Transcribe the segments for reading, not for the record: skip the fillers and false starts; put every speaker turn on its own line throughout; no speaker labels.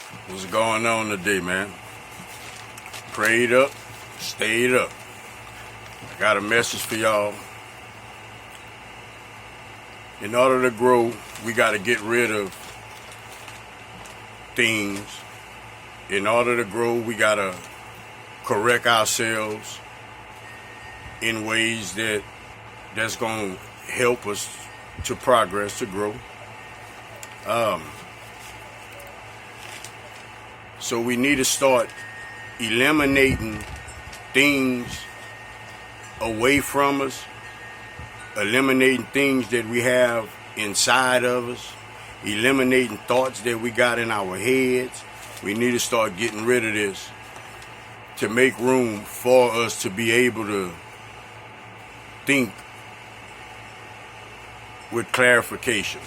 What's going on today, man? Prayed up, stayed up. I got a message for y'all. In order to grow, we got to get rid of things. In order to grow, we got to correct ourselves in ways that's going to help us to progress, to grow. So we need to start eliminating things away from us, eliminating things that we have inside of us, eliminating thoughts that we got in our heads. We need to start getting rid of this to make room for us to be able to think with clarification.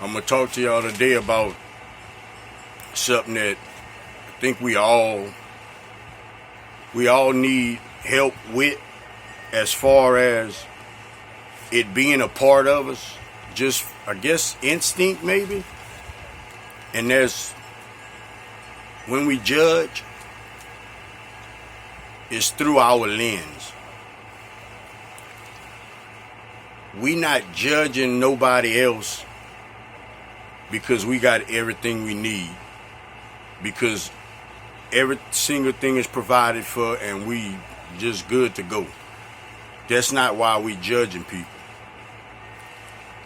I'm going to talk to y'all today about something that I think we all need help with, as far as it being a part of us, just, I guess, instinct maybe. And there's, when we judge, it's through our lens. We not judging nobody else because we got everything we need, because every single thing is provided for and we just good to go. That's not why we judging people.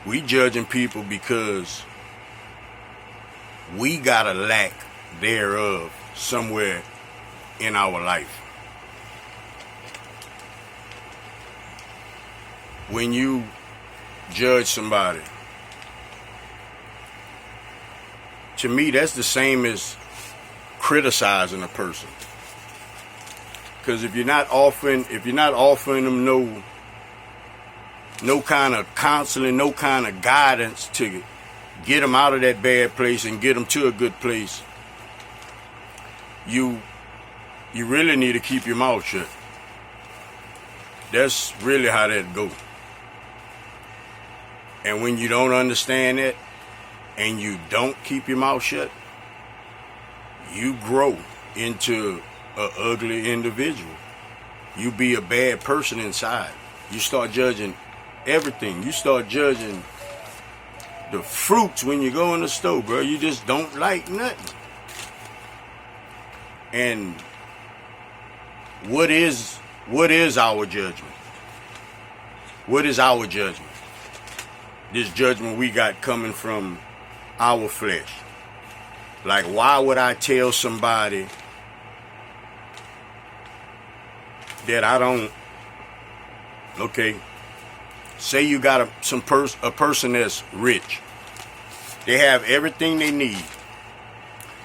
We judging people because we got a lack thereof somewhere in our life. When you judge somebody, to me, that's the same as criticizing a person. Because if you're not offering them no kind of counseling, no kind of guidance to get them out of that bad place and get them to a good place, you really need to keep your mouth shut. That's really how that goes. And when you don't understand that, and you don't keep your mouth shut, you grow into an ugly individual. You be a bad person inside. You start judging everything. You start judging the fruits when you go in the store, bro. You just don't like nothing. And what is our judgment? What is our judgment? This judgment we got coming from our flesh. Like, why would I tell somebody that I don't? Okay, say you got a person that's rich. They have everything they need.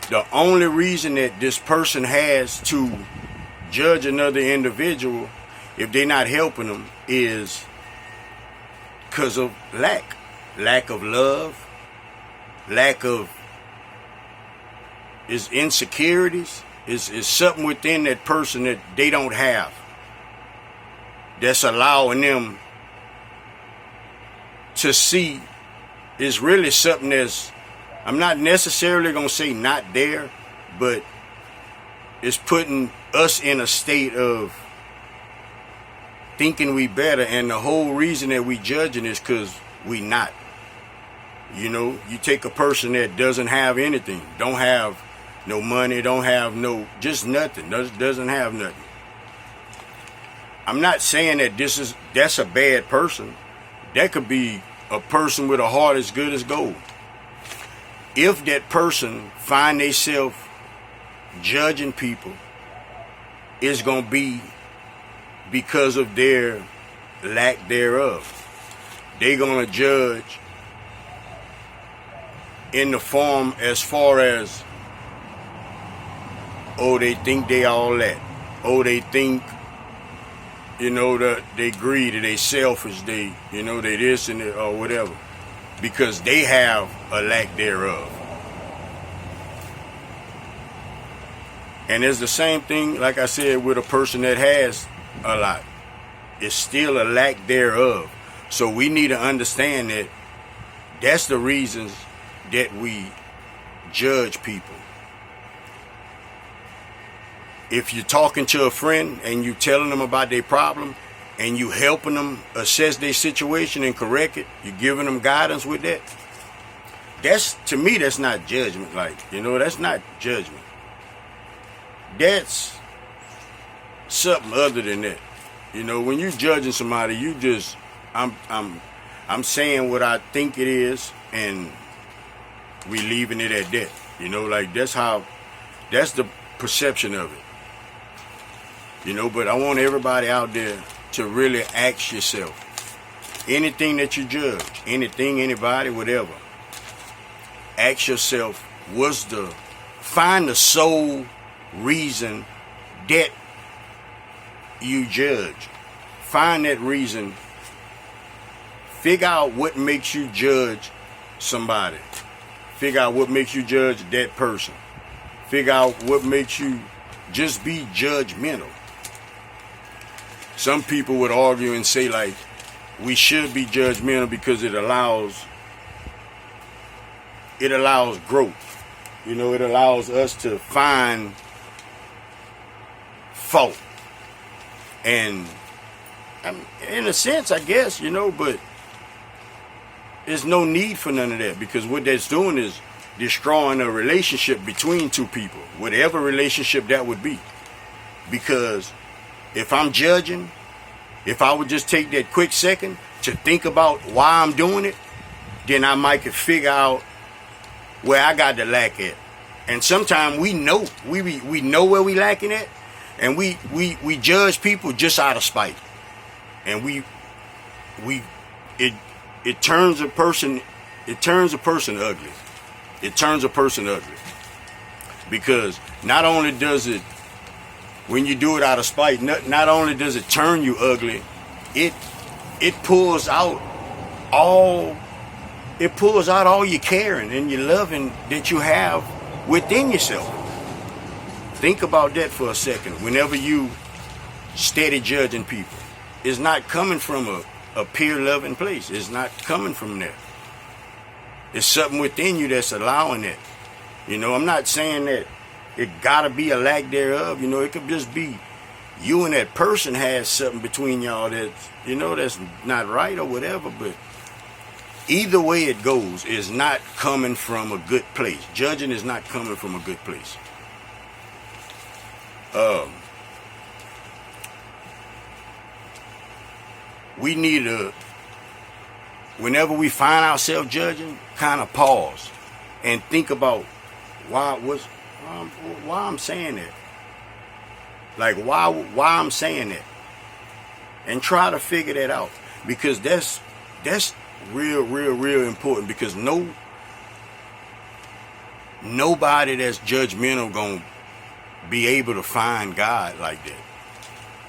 The only reason that this person has to judge another individual, if they're not helping them, is because of lack of love, lack of is insecurities, is something within that person that they don't have, that's allowing them to see is really something that's, I'm not necessarily going to say not there, but it's putting us in a state of thinking we better. And the whole reason that we judging is because we not. You know, you take a person that doesn't have anything, don't have no money, don't have no, just nothing, doesn't have nothing. I'm not saying that that's a bad person. That could be a person with a heart as good as gold. If that person find themselves judging people, it's going to be because of their lack thereof. They're going to judge in the form as far as, oh, they think they all that. Oh, they think, you know, that they greedy, they selfish, they this and that, or whatever. Because they have a lack thereof. And it's the same thing, like I said, with a person that has a lot. It's still a lack thereof. So we need to understand that that's the reasons that we judge people. If you're talking to a friend and you telling them about their problem and you helping them assess their situation and correct it, you giving them guidance with that, that's, to me, that's not judgment. Like, that's not judgment. That's something other than that. When you judging somebody, you just, I'm saying what I think it is, and we leaving it at that. Like, that's the perception of it. But I want everybody out there to really ask yourself, anything that you judge, anything, anybody, whatever, ask yourself, find the sole reason that you judge. Find that reason. Figure out what makes you judge somebody. Figure out what makes you judge that person. Figure out what makes you just be judgmental. Some people would argue and say, like, we should be judgmental because it allows growth. It allows us to find fault. And in a sense, I guess, but there's no need for none of that, because what that's doing is destroying a relationship between two people, whatever relationship that would be. Because if I'm judging, if I would just take that quick second to think about why I'm doing it, then I might could figure out where I got the lack at. And sometimes we know where we lacking at, and we judge people just out of spite. And it turns a person ugly. It turns a person ugly. Because not only does it, when you do it out of spite, not only does it turn you ugly, it pulls out all your caring and your loving that you have within yourself. Think about that for a second. Whenever you steady judging people, it's not coming from a pure loving place. It's not coming from there. It's something within you that's allowing it. I'm not saying that it gotta be a lack thereof. It could just be you and that person has something between y'all that's not right or whatever. But either way it goes, is not coming from a good place. Judging is not coming from a good place. We need to, whenever we find ourselves judging, kind of pause and think about why I'm saying that. Like, why I'm saying that, and try to figure that out, because that's real important. Because nobody that's judgmental gonna be able to find God like that.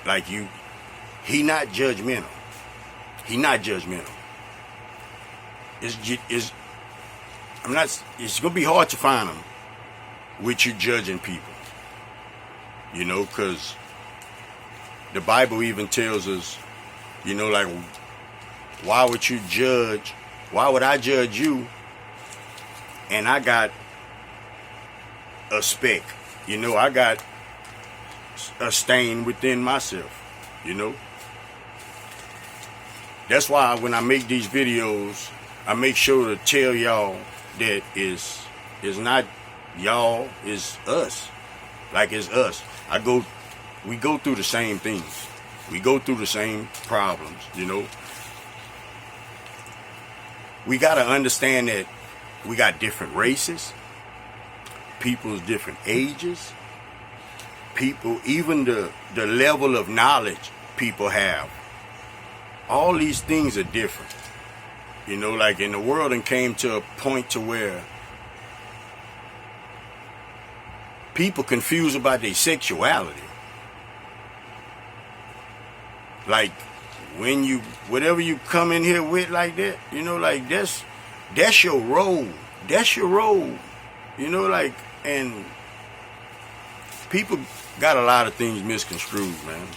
Like you, he not judgmental. He not judgmental. It's gonna be hard to find him with you judging people. Because the Bible even tells us, like, why would you judge? Why would I judge you? And I got a speck. I got a stain within myself. That's why when I make these videos, I make sure to tell y'all that it's not y'all, it's us. Like, it's us. We go through the same things. We go through the same problems, We got to understand that we got different races, people's different ages, people, even the level of knowledge people have. All these things are different. Like in the world, and came to a point to where people confused about their sexuality. Like, whatever you come in here with like that, like that's your role. That's your role. Like, and people got a lot of things misconstrued, man.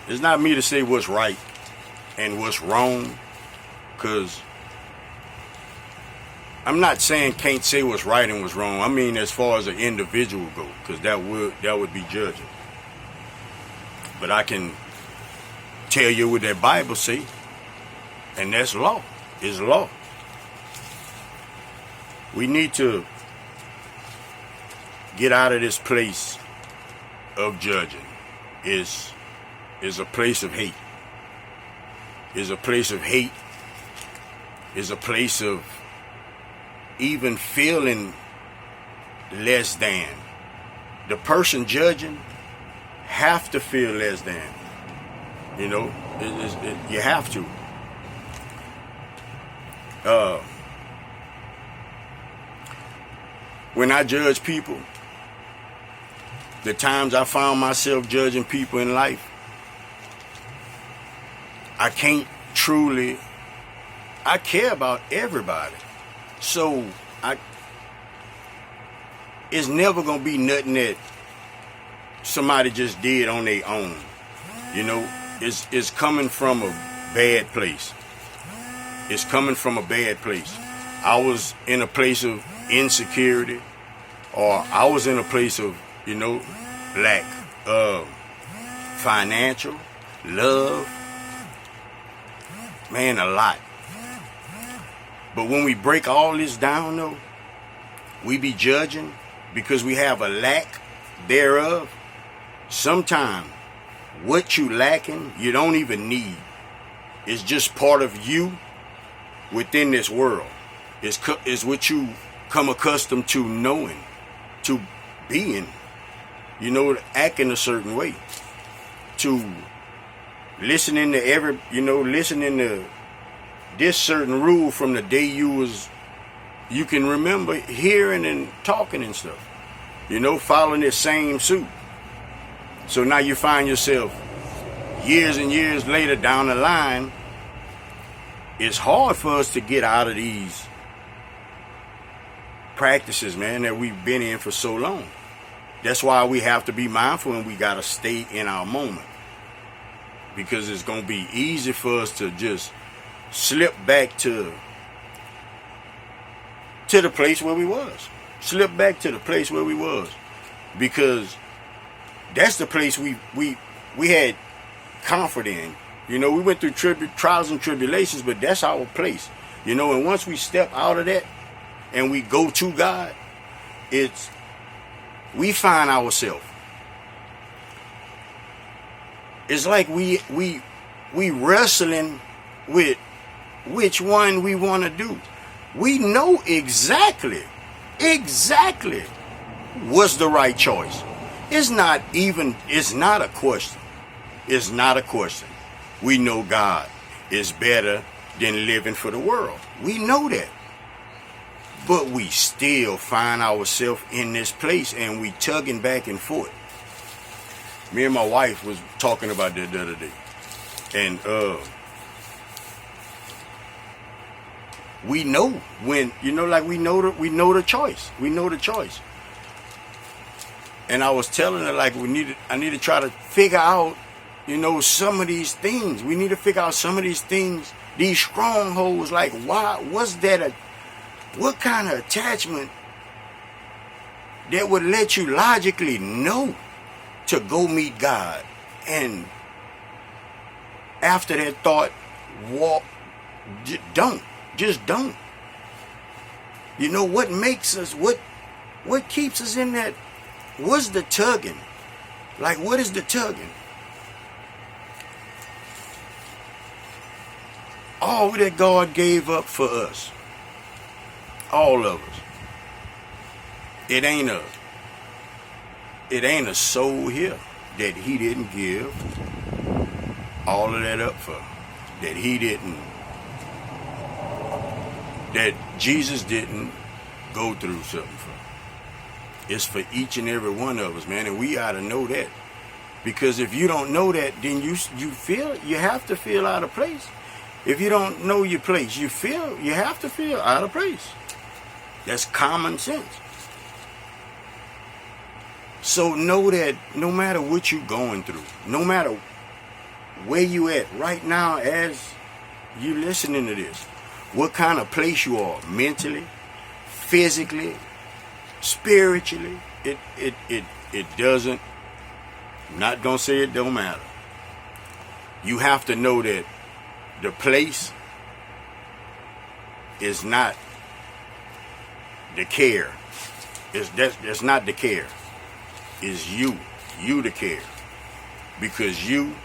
It's not me to say what's right and what's wrong, because I'm not saying can't say what's right and what's wrong. I mean as far as an individual go, because that would be judging. But I can tell you what that Bible say, and that's law. It's law. We need to get out of this place of judging. Is a place of hate. Is a place of hate. Is a place of even feeling less than. The person judging have to feel less than. You know, you have to. When I judge people, the times I found myself judging people in life, I care about everybody. So it's never gonna be nothing that somebody just did on their own. You know, it's coming from a bad place. It's coming from a bad place. I was in a place of insecurity, or I was in a place of, you know, lack of financial, love, man, a lot. But when we break all this down, though, we be judging because we have a lack thereof. Sometimes what you lacking, you don't even need. It's just part of you within this world. It's what you come accustomed to knowing, to being, you know, acting a certain way, to listening to listening to this certain rule from the day you can remember hearing and talking and stuff, you know, following this same suit. So now you find yourself years and years later down the line, it's hard for us to get out of these practices, man, that we've been in for so long. That's why we have to be mindful and we got to stay in our moment. Because it's going to be easy for us to just slip back to the place where we was. Slip back to the place where we was. Because that's the place we had comfort in. You know, we went through trials and tribulations, but that's our place. You know, and once we step out of that and we go to God, we find ourselves. It's like we wrestling with which one we want to do. We know exactly what's the right choice. It's not a question. It's not a question. We know God is better than living for the world. We know that. But we still find ourselves in this place and we tugging back and forth. Me and my wife was talking about that the other day. And we know when, you know, like we know the choice. We know the choice. And I was telling her, like, I need to try to figure out, you know, some of these things. We need to figure out some of these things, these strongholds. Like, why was that what kind of attachment that would let you logically know to go meet God? And after that thought, just don't. You know, what makes us, what keeps us in that? What's the tugging? Like, what is the tugging? All that God gave up for us. All of us. It ain't a soul here that he didn't give all of that up for. That Jesus didn't go through something for. It's for each and every one of us, man, and we ought to know that. Because if you don't know that, then you have to feel out of place. If you don't know your place, you have to feel out of place. That's common sense. So know that no matter what you're going through, no matter where you at right now as you listening to this, what kind of place you are mentally, physically, spiritually, it doesn't. I'm not gonna say it don't matter. You have to know that the place is not the care. That's not the care. It's you. You the care. Because you